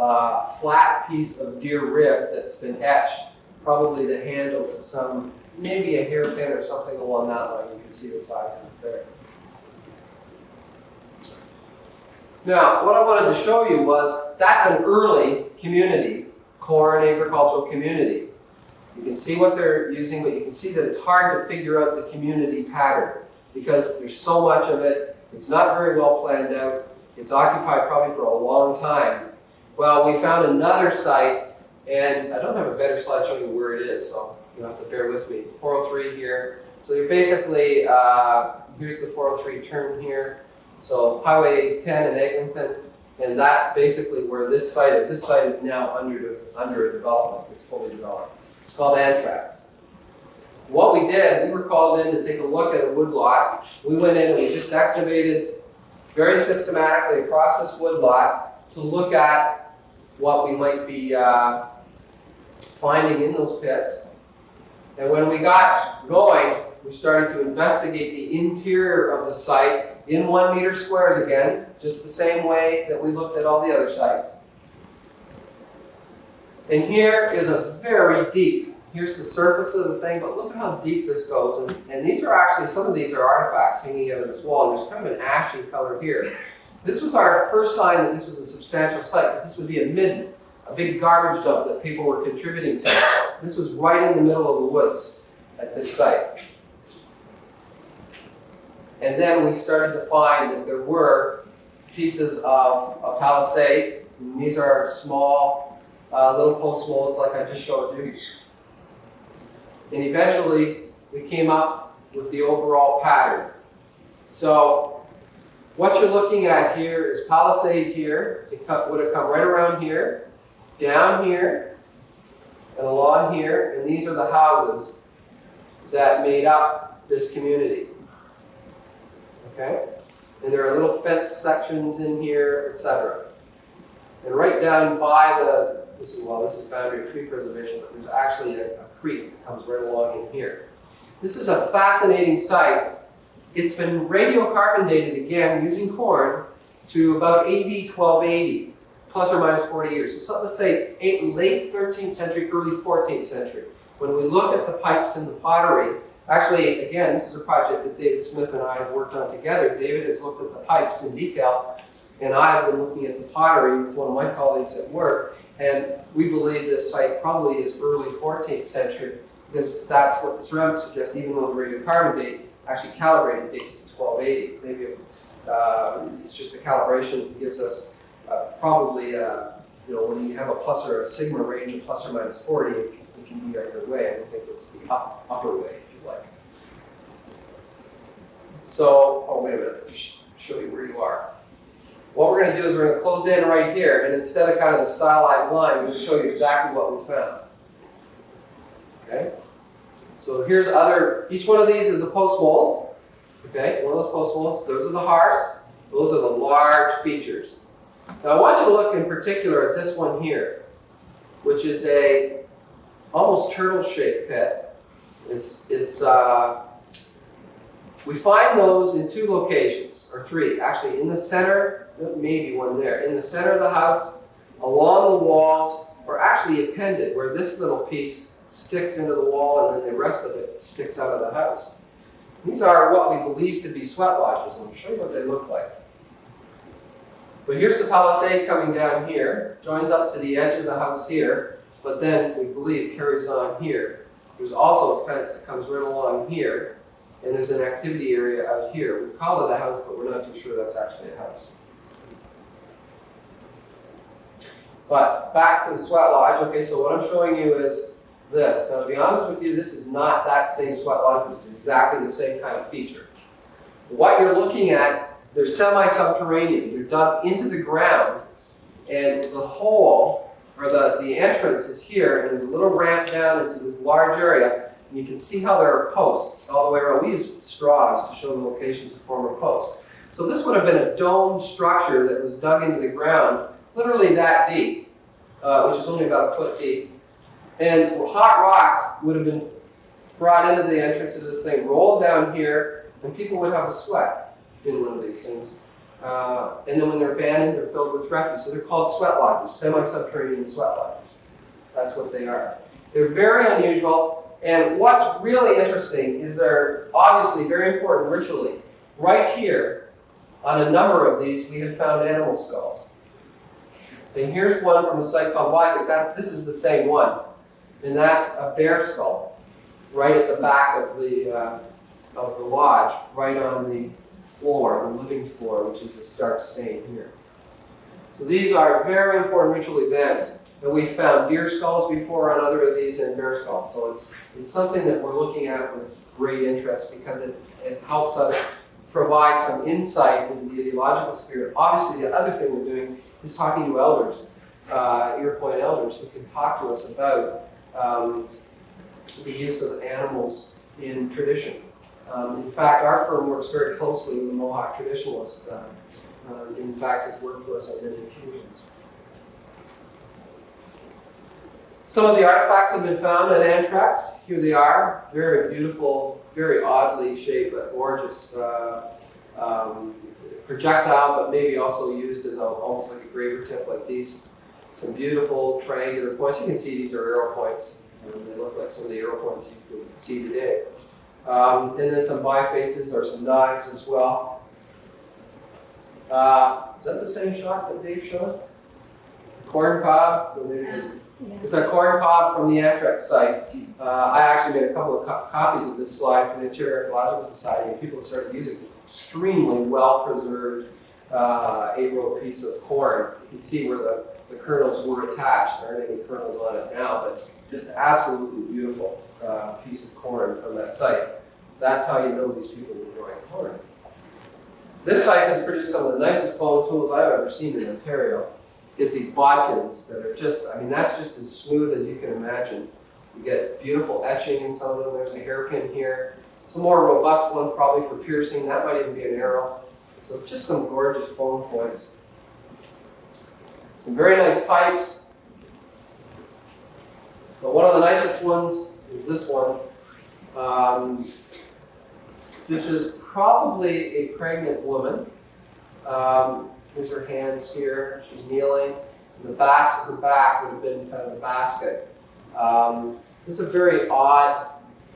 flat piece of deer rib that's been etched, probably the handle to some, maybe a hairpin or something along that line. You can see the size of it there. Now, what I wanted to show you was that's an early community, corn agricultural community. You can see what they're using, but you can see that it's hard to figure out the community pattern because there's so much of it. It's not very well planned out. It's occupied probably for a long time. Well, we found another site, and I don't have a better slide showing you where it is, so you'll have to bear with me. 403 here. So you're basically, here's the 403 turn here, So Highway 10 in Eglinton, and that's basically where this site is. This site is now under development. It's fully developed. It's called Anthrax. What we did, we were called in to take a look at a woodlot. We went in and we just excavated very systematically across this woodlot to look at what we might be finding in those pits. And when we got going, we started to investigate the interior of the site in 1 meter squares again, just the same way that we looked at all the other sites. And here is a very deep, here's the surface of the thing, but look at how deep this goes. And these are actually, some of these are artifacts hanging out of this wall, and there's kind of an ashy color here. This was our first sign that this was a substantial site, because this would be a big garbage dump that people were contributing to. This was right in the middle of the woods at this site. And then we started to find that there were pieces of a palisade. And these are small little post molds like I just showed you. And eventually we came up with the overall pattern. So what you're looking at here is palisade here. It would have come right around here, down here, and along here. And these are the houses that made up this community. Okay? And there are little fence sections in here, etc. And right down by this is boundary tree preservation, but there's actually a creek that comes right along in here. This is a fascinating site. It's been radiocarbon dated again using corn to about AD 1280, plus or minus 40 years. So let's say late 13th century, early 14th century. When we look at the pipes and the pottery, actually, again, this is a project that David Smith and I have worked on together. David has looked at the pipes in detail, and I have been looking at the pottery with one of my colleagues at work. And we believe this site probably is early 14th century, because that's what the ceramics suggest, even though the radiocarbon date actually calibrated dates to 1280. Maybe it's just the calibration that gives us probably, when you have a plus or a sigma range of plus or minus 40, it can be either way. I think it's the upper way, if you like. So, oh, wait a minute, let me show you where you are. What we're going to do is we're going to close in right here, and instead of kind of the stylized line, we're going to show you exactly what we found. Okay? So here's each one of these is a post mold. Okay, one of those post molds, those are the hearths, those are the large features. Now I want you to look in particular at this one here, which is a almost turtle-shaped pit. We find those in 2 locations, or 3, actually in the center, maybe one there, in the center of the house, along the walls, or actually appended, where this little piece sticks into the wall and then the rest of it sticks out of the house. These are what we believe to be sweat lodges, and I'll show you what they look like. But here's the palisade coming down here, joins up to the edge of the house here, but then we believe carries on here. There's also a fence that comes right along here, and there's an activity area out here. We call it a house, but we're not too sure that's actually a house. But back to the sweat lodge. Okay, so what I'm showing you is this. Now, to be honest with you, this is not that same sweat lodge. It's exactly the same kind of feature. What you're looking at, they're semi-subterranean. They're dug into the ground, and the hole, or the entrance is here, and there's a little ramp down into this large area. And you can see how there are posts all the way around. We use straws to show the locations of former posts. So this would have been a domed structure that was dug into the ground, literally that deep, which is only about a foot deep. And hot rocks would have been brought into the entrance of this thing, rolled down here, and people would have a sweat in one of these things. And then when they're abandoned, they're filled with refuse. So they're called sweat lodges, semi-subterranean sweat lodges. That's what they are. They're very unusual. And what's really interesting is they're obviously very important ritually. Right here, on a number of these, we have found animal skulls. And here's one from a site called Wyzek. This is the same one. And that's a bear skull, right at the back of the lodge, right on the floor, the living floor, which is this dark stain here. So these are very important ritual events. And we found deer skulls before on other of these and bear skulls. So it's something that we're looking at with great interest because it helps us provide some insight into the ideological sphere. Obviously, the other thing we're doing is talking to elders, Iroquois elders, who can talk to us about the use of animals in tradition. In fact, our firm works very closely with a Mohawk traditionalist. In fact, has worked for us on many occasions. Some of the artifacts have been found at Anthrax. Here they are, very beautiful, very oddly shaped, but gorgeous projectile, but maybe also used as almost like a graver tip like these. Some beautiful triangular points. You can see these are arrow points. They look like some of the arrow points you can see today. And then some bifaces or some knives as well. Is that the same shot that Dave showed? Corn cob? It's a corn cob from the Anthrax site. I actually made a couple of copies of this slide for the Ontario Archaeological Society, and people have started using it. Extremely well-preserved 8-row piece of corn. You can see where the kernels were attached. There aren't any kernels on it now, but just absolutely beautiful piece of corn from that site. That's how you know these people were growing corn. This site has produced some of the nicest bone tools I've ever seen in Ontario. Get these bodkins that are just, I mean, that's just as smooth as you can imagine. You get beautiful etching in some of them. There's a hairpin here. Some more robust ones probably for piercing. That might even be an arrow. So just some gorgeous bone points. Some very nice pipes. But one of the nicest ones is this one. This is probably a pregnant woman. Here's her hands here. She's kneeling. And the basket, her back would have been kind of a basket. This is a very odd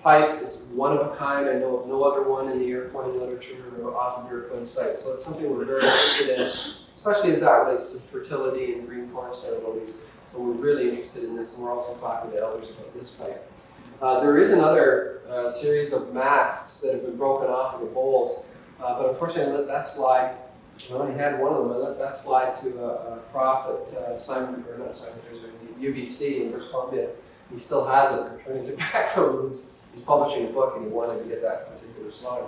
pipe. It's one of a kind. I know of no other one in the Iroquois literature or off of Iroquois sites. So it's something we're very interested in, especially as that relates to fertility and green corn ceremonies. So we're really interested in this, and we're also talking to elders about this pipe. There is another series of masks that have been broken off of the bowls, but unfortunately I let that slide. I only had one of them. I let that slide to a prof at UBC in British Columbia. He still has it. I'm trying to get back from him. He's publishing a book and he wanted to get that particular slide.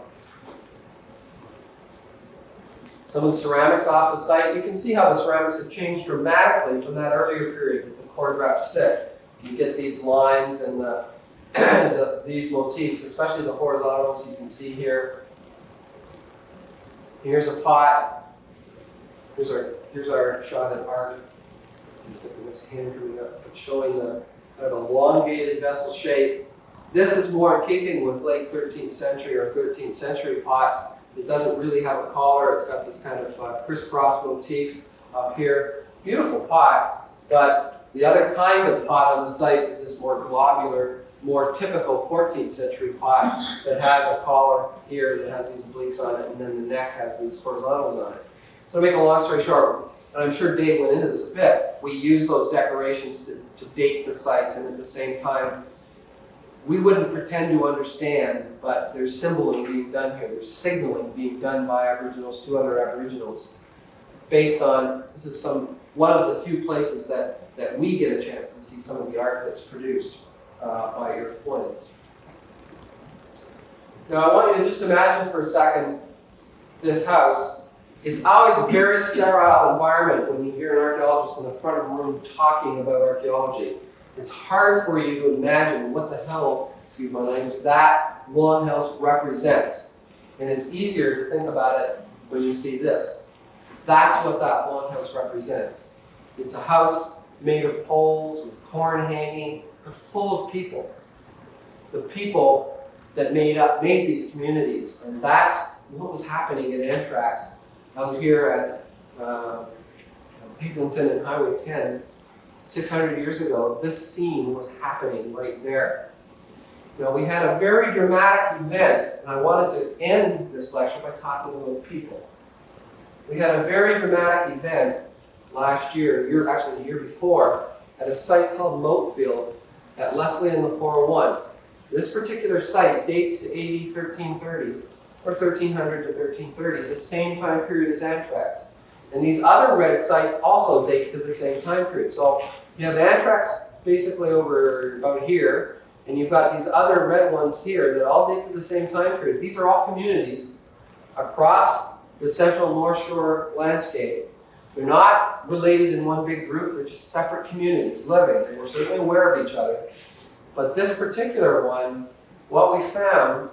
Some of the ceramics off the site. You can see how the ceramics have changed dramatically from that earlier period with the cord wrap stick. You get these lines and these motifs, especially the horizontals you can see here. Here's a pot. Here's our shot at art. This hand coming up, showing the kind of elongated vessel shape. This is more in keeping with late 13th century or 13th century pots. It doesn't really have a collar. It's got this kind of crisscross motif up here. Beautiful pot, but the other kind of pot on the site is this more globular, more typical 14th century pot that has a collar here that has these obliques on it, and then the neck has these horizontals on it. So to make a long story short, and I'm sure Dave went into this a bit, we use those decorations to date the sites, and at the same time, we wouldn't pretend to understand, but there's symbolism being done here. There's signaling being done by Aboriginals to other Aboriginals based on, this is one of the few places that we get a chance to see some of the art that's produced by Iroquois. Now I want you to just imagine for a second this house. It's always a very sterile environment when you hear an archaeologist in the front of a room talking about archaeology. It's hard for you to imagine what the hell, excuse my language, that longhouse represents. And it's easier to think about it when you see this. That's what that longhouse represents. It's a house made of poles with corn hanging, but full of people. The people that made these communities. And that's what was happening at Anthrax out here at Eglinton and Highway 10. 600 years ago, this scene was happening right there. Now, we had a very dramatic event, and I wanted to end this lecture by talking about people. We had a very dramatic event last year, actually the year before, at a site called Moat Field at Leslie and the 401. This particular site dates to AD 1330, or 1300 to 1330, the same time period as Anthrax. And these other red sites also date to the same time period. So you have Anthrax basically over about here, and you've got these other red ones here that all date to the same time period. These are all communities across the central North Shore landscape. They're not related in one big group, they're just separate communities living, and we're certainly aware of each other. But this particular one, what we found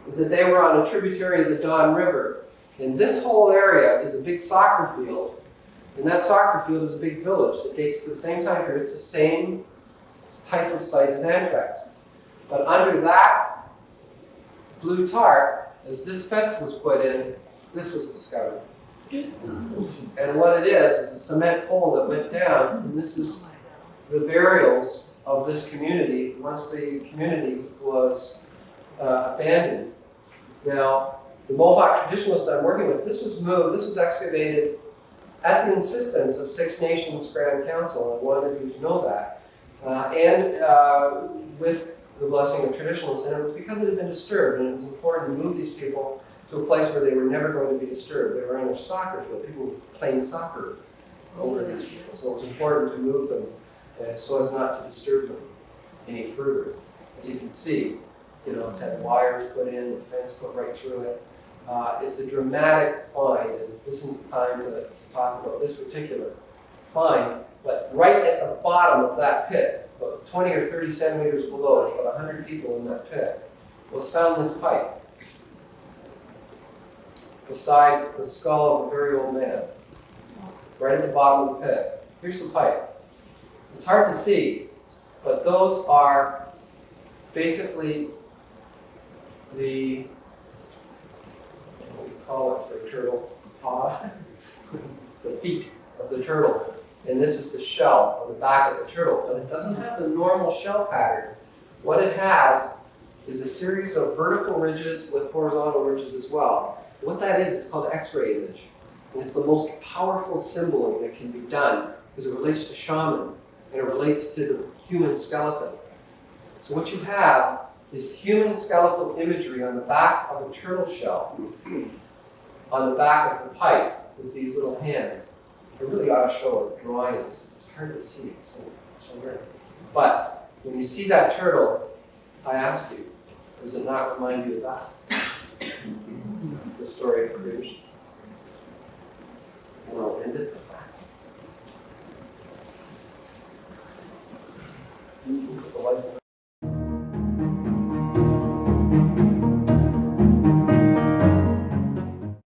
is that they were on a tributary of the Don River. And this whole area is a big soccer field, and that soccer field is a big village that dates to the same time period. It's the same type of site as Anthrax. But under that blue tarp, as this fence was put in, this was discovered. And what it is a cement pole that went down, and this is the burials of this community once the community was abandoned. Now, the Mohawk traditionalist I'm working with, this was moved, this was excavated at the insistence of Six Nations Grand Council. I wanted you to know that. With the blessing of traditionalists, and it was because it had been disturbed, and it was important to move these people to a place where they were never going to be disturbed. They were in a soccer field. People were playing soccer over these people. So it was important to move them so as not to disturb them any further. As you can see, it's had wires put in, the fence put right through it. It's a dramatic find, and this isn't time to talk about this particular find, but right at the bottom of that pit, about 20 or 30 centimeters below, about 100 people in that pit, was found this pipe beside the skull of a very old man, right at the bottom of the pit. Here's the pipe. It's hard to see, but those are basically the, what we call it for a turtle, paw, the feet of the turtle. And this is the shell on the back of the turtle, but it doesn't have the normal shell pattern. What it has is a series of vertical ridges with horizontal ridges as well. What that is, it's called X-ray image. And it's the most powerful symboling that can be done because it relates to shaman and it relates to the human skeleton. So what you have is human skeletal imagery on the back of a turtle shell, on the back of the pipe with these little hands. I really ought to show a drawing of this. It's hard to see. It's so rare. But when you see that turtle, I ask you, does it not remind you of that? The story of creation. And I'll end it.